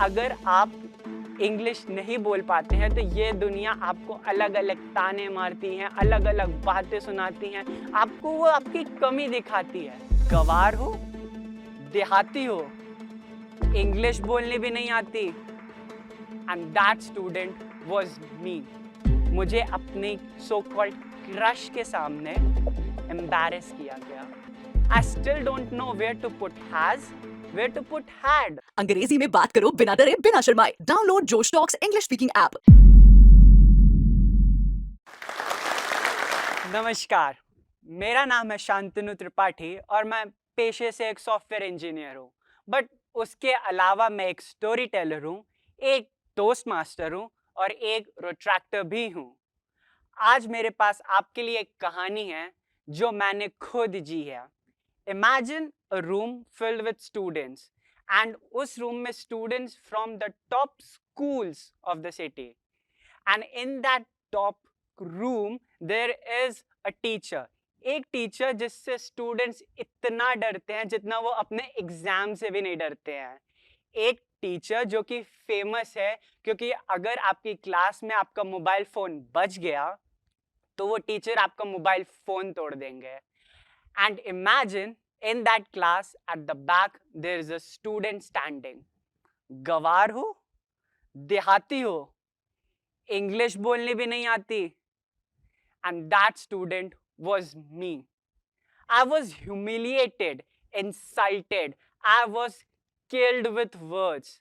अगर आप इंग्लिश नहीं बोल पाते हैं तो ये दुनिया आपको अलग अलग ताने मारती हैं, अलग अलग बातें सुनाती हैं, आपको वो आपकी कमी दिखाती है। गँवार हो, देहाती हो, इंग्लिश बोलनी भी नहीं आती, and that student was me. मुझे अपने सो कॉल्ड क्रश के सामने एम्बैरेस किया गया। I still don't know where to put has, where to put had. अंग्रेजी में बात करो बिना डरे बिना शर्माए। डाउनलोड जोश टॉक्स इंग्लिश स्पीकिंग ऐप। नमस्कार, मेरा नाम है शांतनु त्रिपाठी और मैं पेशे से एक सॉफ्टवेयर इंजीनियर हूँ। बट उसके अलावा मैं एक स्टोरी टेलर हूँ, एक टोस्ट मास्टर हूँ और एक रोट्रैक्टर भी हूँ। आज मेरे पास आपके लिए एक कहानी है जो मैंने खुद जी है। Imagine a room filled with students, and उस room में students from the top schools of the city. And in that top room there is a teacher. एक टीचर जिससे स्टूडेंट्स इतना डरते हैं जितना वो अपने एग्जाम से भी नहीं डरते हैं। एक टीचर जो कि फेमस है क्योंकि अगर आपकी क्लास में आपका मोबाइल फोन बज गया तो वो टीचर आपका मोबाइल फोन तोड़ देंगे। And imagine in that class at the back there is a student standing. गवार हो, देहाती हो, इंग्लिश बोलनी भी नहीं आती, and that student was me. I was humiliated, insulted, I was killed with words,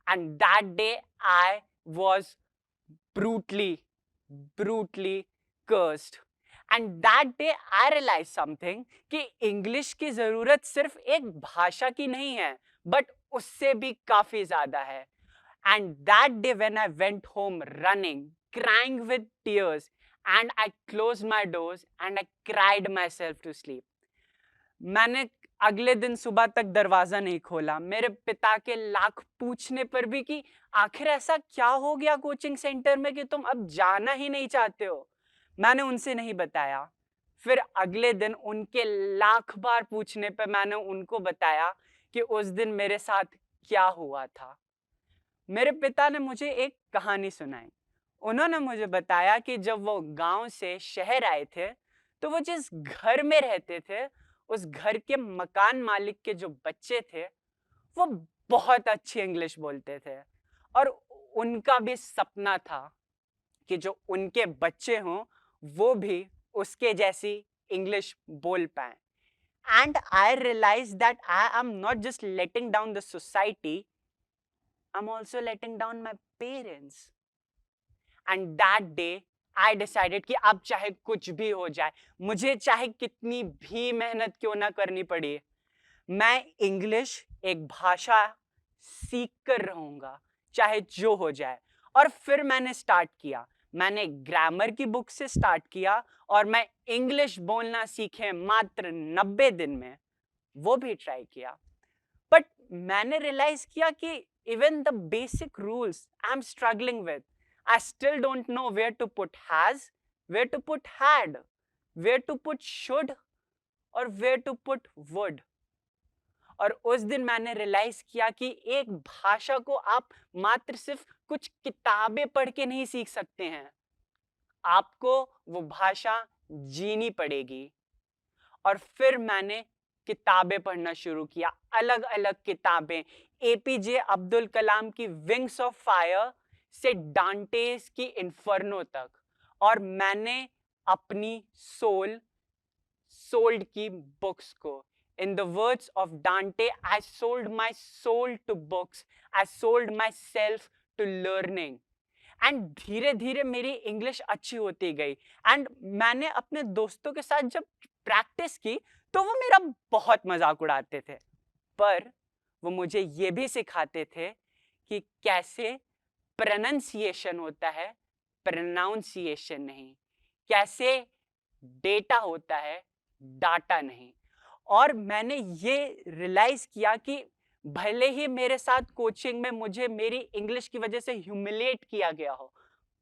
and that day I was brutally cursed. And that day I realize something कि English की जरूरत सिर्फ एक भाषा की नहीं है बट उससे भी काफी ज्यादा है। And that day when I went home running crying with tears and I close my doors and I cried myself to sleep. मैंने अगले दिन सुबह तक दरवाजा नहीं खोला, मेरे पिता के लाख पूछने पर भी कि आखिर ऐसा क्या हो गया कोचिंग सेंटर में कि तुम अब जाना ही नहीं चाहते हो। मैंने उनसे नहीं बताया। फिर अगले दिन उनके लाख बार पूछने पर मैंने उनको बताया कि उस दिन मेरे साथ क्या हुआ था। मेरे पिता ने मुझे एक कहानी सुनाई। उन्होंने मुझे बताया कि जब वो गांव से शहर आए थे तो वो जिस घर में रहते थे उस घर के मकान मालिक के जो बच्चे थे वो बहुत अच्छी इंग्लिश बोलते थे और उनका भी सपना था कि जो उनके बच्चे हों वो भी उसके जैसी इंग्लिश बोल पाए। And I realize that I am not just letting down the society, I am also letting down my parents. And that day I decided कि अब चाहे कुछ भी हो जाए, मुझे चाहे कितनी भी मेहनत क्यों ना करनी पड़े, मैं इंग्लिश एक भाषा सीख कर रहूंगा चाहे जो हो जाए। और फिर मैंने स्टार्ट किया, मैंने ग्रामर की बुक से स्टार्ट किया और मैं इंग्लिश बोलना सीखे मात्र 90 दिन में, वो भी ट्राई किया। बट मैंने रियलाइज किया कि even the basic rules I am struggling with. I still don't know where to put has, where to put had, where to put should और वेयर टू पुट वुड। और उस दिन मैंने realize किया कि एक भाषा को आप मात्र सिर्फ कुछ किताबें पढ़ के नहीं सीख सकते हैं, आपको वो भाषा जीनी पड़ेगी। और फिर मैंने किताबें पढ़ना शुरू किया, अलग अलग किताबें, एपीजे अब्दुल कलाम की विंग्स ऑफ फायर से डांटेस की इन्फर्नो तक। और मैंने अपनी सोल्ड की बुक्स को, in the words of Dante, I sold my soul to books, I sold myself to learning. And धीरे धीरे मेरी इंग्लिश अच्छी होती गई। एंड मैंने अपने दोस्तों के साथ जब प्रैक्टिस की तो वो मेरा बहुत मजाक उड़ाते थे, पर वो मुझे ये भी सिखाते थे कि कैसे प्रोनाउंसिएशन होता है, प्रोनाउंसिएशन नहीं, कैसे डेटा होता है, डाटा नहीं। और मैंने ये रियलाइज किया कि भले ही मेरे साथ कोचिंग में मुझे मेरी इंग्लिश की वजह से ह्यूमिलिएट किया गया हो,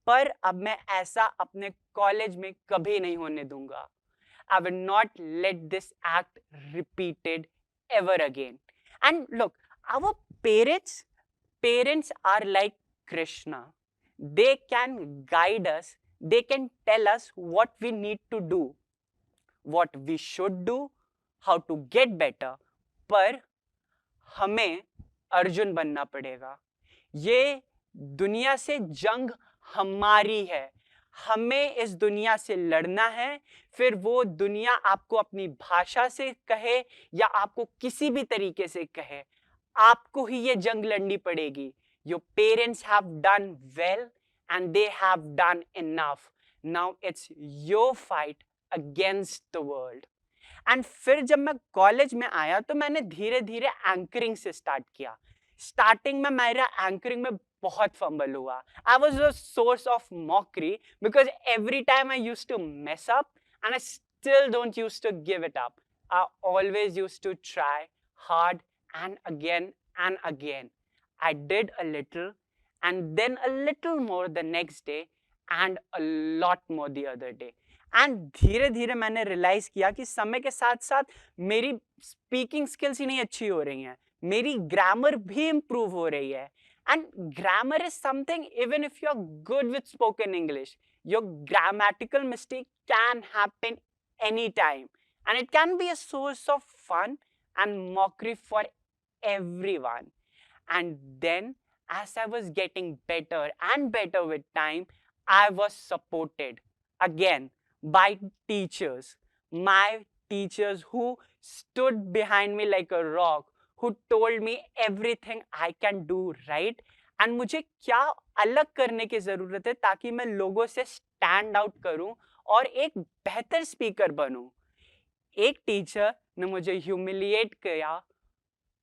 पर अब मैं ऐसा अपने कॉलेज में कभी नहीं होने दूंगा। I will not let this act repeated ever again. And look, our parents Parents are like Krishna. They can guide us, they can tell us what we need to do, what we should do, how to get better. पर हमें अर्जुन बनना पड़ेगा. ये दुनिया से जंग हमारी है. हमें इस दुनिया से लड़ना है. फिर वो दुनिया आपको अपनी भाषा से कहे या आपको किसी भी तरीके से कहे, आपको ही ये जंग लड़नी पड़ेगी. Your parents have done well and they have done enough. Now it's your fight against the world. And फिर जब मैं कॉलेज में आया तो मैंने धीरे धीरे एंकरिंग से स्टार्ट किया. स्टार्टिंग में मेरा एंकरिंग में बहुत फंबल हुआ. I was a source of mockery because every time I used to mess up and I still don't use to give it up. I always use to try hard and again. I did a little and then a little more the next day and a lot more the other day. And धीरे धीरे मैंने realize किया कि समय के साथ साथ मेरी स्पीकिंग स्किल्स ही नहीं अच्छी हो रही हैं, मेरी ग्रामर भी इम्प्रूव हो रही है. And grammar is something, even if you are good with spoken English, your grammatical mistake can happen any time and it can be a source of fun and mockery for everyone. And then as I was getting better and better with time, I was supported again by teachers. My teachers who stood behind me like a rock, who told me everything I can do right and मुझे क्या अलग करने की ज़रूरत है ताकि मैं लोगों से स्टैंड आउट करूं और एक बेहतर स्पीकर बनूं. एक टीचर ने मुझे ह्यूमिलिएट किया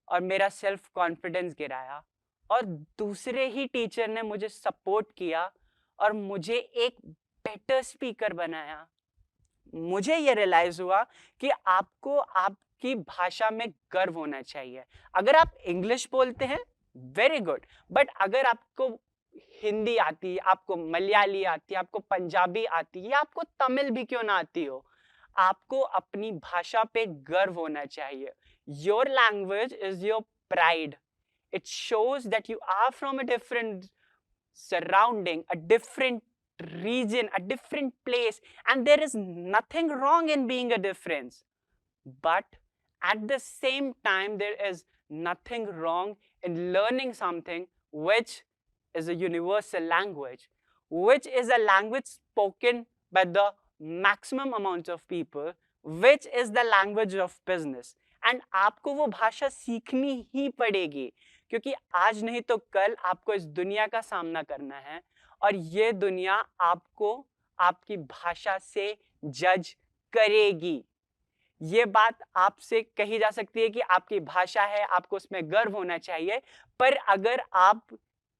और मेरा सेल्फ कॉन्फिडेंस गिराया और दूसरे ही टीचर ने मुझे सपोर्ट किया और मुझे एक बेटर स्पीकर बनाया. मुझे ये रियलाइज हुआ कि आपको आपकी भाषा में गर्व होना चाहिए. अगर आप इंग्लिश बोलते हैं वेरी गुड, बट अगर आपको हिंदी आती है, आपको मलयाली आती है, आपको पंजाबी आती है या आपको तमिल भी क्यों ना आती हो, आपको अपनी भाषा पे गर्व होना चाहिए. Your language is your pride. It shows that you are from a different surrounding, a different region, a different place, and there is nothing wrong in being a difference. But at the same time, there is nothing wrong in learning something which is a universal language, which is a language spoken by the maximum amount of people, which is the language of business. And आपको वो भाषा सीखनी ही पड़ेगी क्योंकि आज नहीं तो कल आपको इस दुनिया का सामना करना है और ये दुनिया आपको आपकी भाषा से जज करेगी. ये बात आपसे कही जा सकती है कि आपकी भाषा है, आपको उसमें गर्व होना चाहिए, पर अगर आप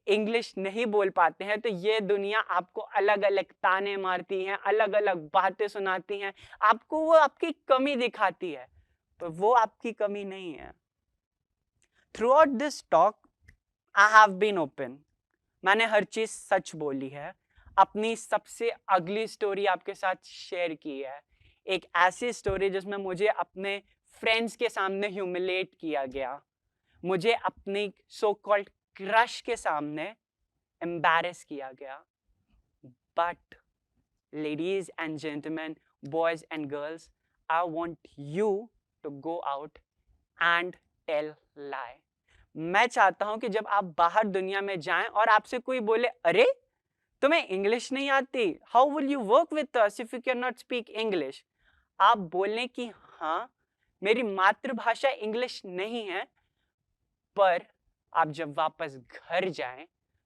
इंग्लिश नहीं बोल पाते हैं तो ये दुनिया आपको अलग अलग ताने मारती हैं, अलग अलग बातें सुनाती हैं, आपको वो आपकी कमी दिखाती है, पर वो आपकी कमी नहीं है. Throughout this talk, I have been open. मैंने हर चीज सच बोली है, अपनी सबसे अगली स्टोरी आपके साथ शेयर की है. एक ऐसी स्टोरी जिसमें मुझे अपने फ्रेंड्स के सामने ह्यूमिलेट किया गया, मुझे अपनी सो कॉल्ड क्रश के सामने एम्बैरेस किया गया. But ladies and gentleman, boys and girls, I want you to go out and tell lie. मैं चाहता हूं कि जब आप बाहर दुनिया में जाएं और आपसे कोई बोले, अरे तुम्हें इंग्लिश नहीं आती, how will you work with us if you can not speak English, आप बोलने की हाँ मेरी मातृभाषा इंग्लिश नहीं है, पर आप जब वापस घर जाएं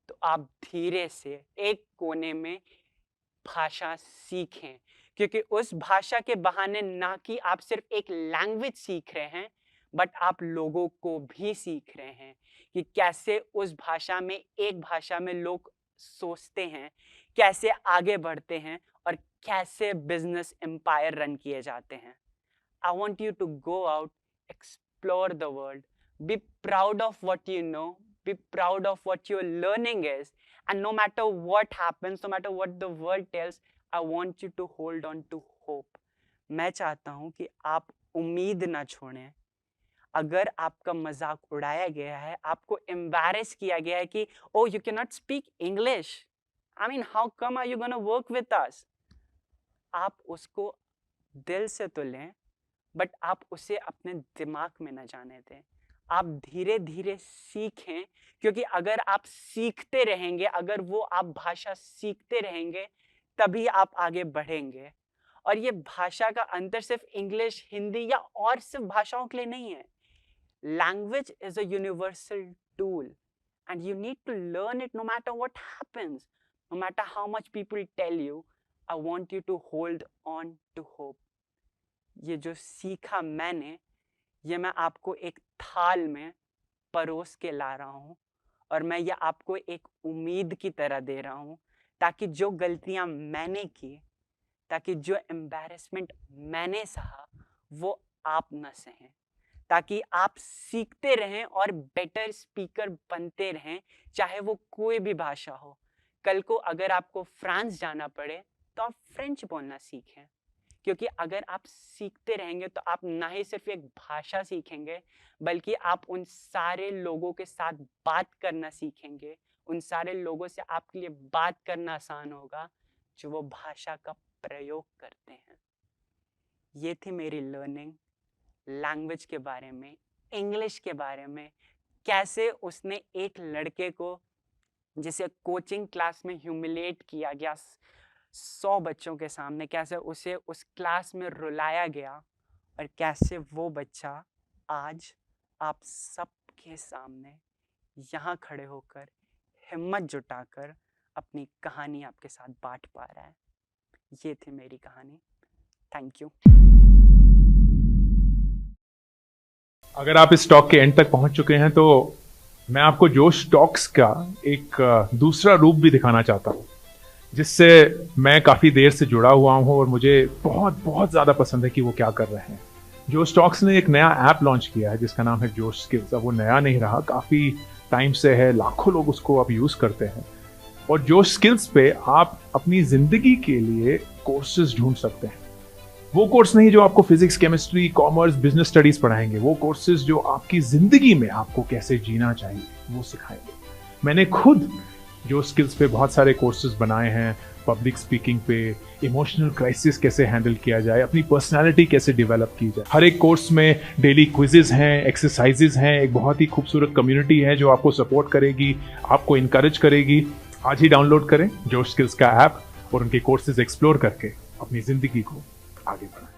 तो आप धीरे से एक कोने में भाषा सीखें, क्योंकि उस भाषा के बहाने ना कि आप सिर्फ एक लैंग्वेज सीख रहे हैं, बट आप लोगों को भी सीख रहे हैं कि कैसे उस भाषा में, एक भाषा में लोग सोचते हैं, कैसे आगे बढ़ते हैं और कैसे बिजनेस एम्पायर रन किए जाते हैं. I want you to go out, explore the world, be proud of what you know, be proud of what your learning is, and no matter what happens, no matter what the world tells, I want you to hold on to hope. मैं चाहता हूं कि आप उम्मीद ना छोड़ें, अगर आपका मजाक उड़ाया गया है, आपको एम्बैरेस किया गया है कि oh you can not speak English, I mean how come are you gonna work with us, आप उसको दिल से तो लें, बट आप उसे अपने दिमाग में न जाने दें। आप धीरे धीरे सीखें, क्योंकि अगर आप सीखते रहेंगे, अगर वो आप भाषा सीखते रहेंगे, तभी आप आगे बढ़ेंगे। और ये भाषा का अंतर सिर्फ इंग्लिश, हिंदी या और सिर्फ भाषाओं के लिए नहीं है। Language is a universal tool and you need to learn it no matter what happens, no matter how much people tell you. I want you to hold on to hope. ये जो सीखा मैंने, ये मैं आपको एक थाल में परोस के ला रहा हूँ, और मैं ये आपको एक उम्मीद की तरह दे रहा हूँ, ताकि जो गलतियाँ मैंने की, ताकि जो एम्बैरेसमेंट मैंने सहा, वो आप न सहें, ताकि आप सीखते रहें और बेटर स्पीकर बनते रहें, चाहे वो कोई भी भाषा हो। कल को अगर आपको फ्रांस जाना पड़े तो आप फ्रेंच बोलना सीखें, क्योंकि अगर आप सीखते रहेंगे तो आप ना ही सिर्फ एक भाषा सीखेंगे, बल्कि आप उन सारे लोगों के साथ बात करना सीखेंगे, उन सारे लोगों से आपके लिए बात करना आसान होगा जो वो भाषा का प्रयोग करते हैं। ये थी मेरी लर्निंग लैंग्वेज के बारे में, इंग्लिश के बारे में, कैसे उसने एक लड़के को जिसे कोचिंग क्लास में ह्यूमिलेट किया गया 100 बच्चों के सामने, कैसे उसे उस क्लास में रुलाया गया, और कैसे वो बच्चा आज आप सबके सामने यहाँ खड़े होकर हिम्मत जुटाकर अपनी कहानी आपके साथ बांट पा रहा है। ये थी मेरी कहानी। Thank you. अगर आप इस टॉक के एंड तक पहुंच चुके हैं तो मैं आपको जोश टॉक्स का एक दूसरा रूप भी दिखाना चाहता हूं, जिससे मैं काफ़ी देर से जुड़ा हुआ हूं और मुझे बहुत बहुत ज़्यादा पसंद है कि वो क्या कर रहे हैं। जोश टॉक्स ने एक नया ऐप लॉन्च किया है जिसका नाम है जोश स्किल्स। अब वो नया नहीं रहा, काफ़ी टाइम से है, लाखों लोग उसको अब यूज़ करते हैं। और जोश स्किल्स पे आप अपनी ज़िंदगी के लिए कोर्सेज ढूंढ सकते हैं। वो कोर्स नहीं जो आपको physics, chemistry, commerce, business studies पढ़ाएंगे, वो कोर्सेज जो आपकी जिंदगी में आपको कैसे जीना चाहिए वो सिखाएंगे। मैंने खुद जो स्किल्स पे बहुत सारे कोर्सेज बनाए हैं, पब्लिक स्पीकिंग पे, इमोशनल क्राइसिस कैसे हैंडल किया जाए, अपनी पर्सनालिटी कैसे डेवलप की जाए। हर एक कोर्स में डेली क्विजेज हैं, एक्सरसाइजेज हैं, एक बहुत ही खूबसूरत कम्युनिटी है जो आपको सपोर्ट करेगी, आपको इनकरेज करेगी। आज ही डाउनलोड करें जोश स्किल्स का ऐप और उनके कोर्सेज एक्सप्लोर करके अपनी जिंदगी को आगे बढ़ाएं।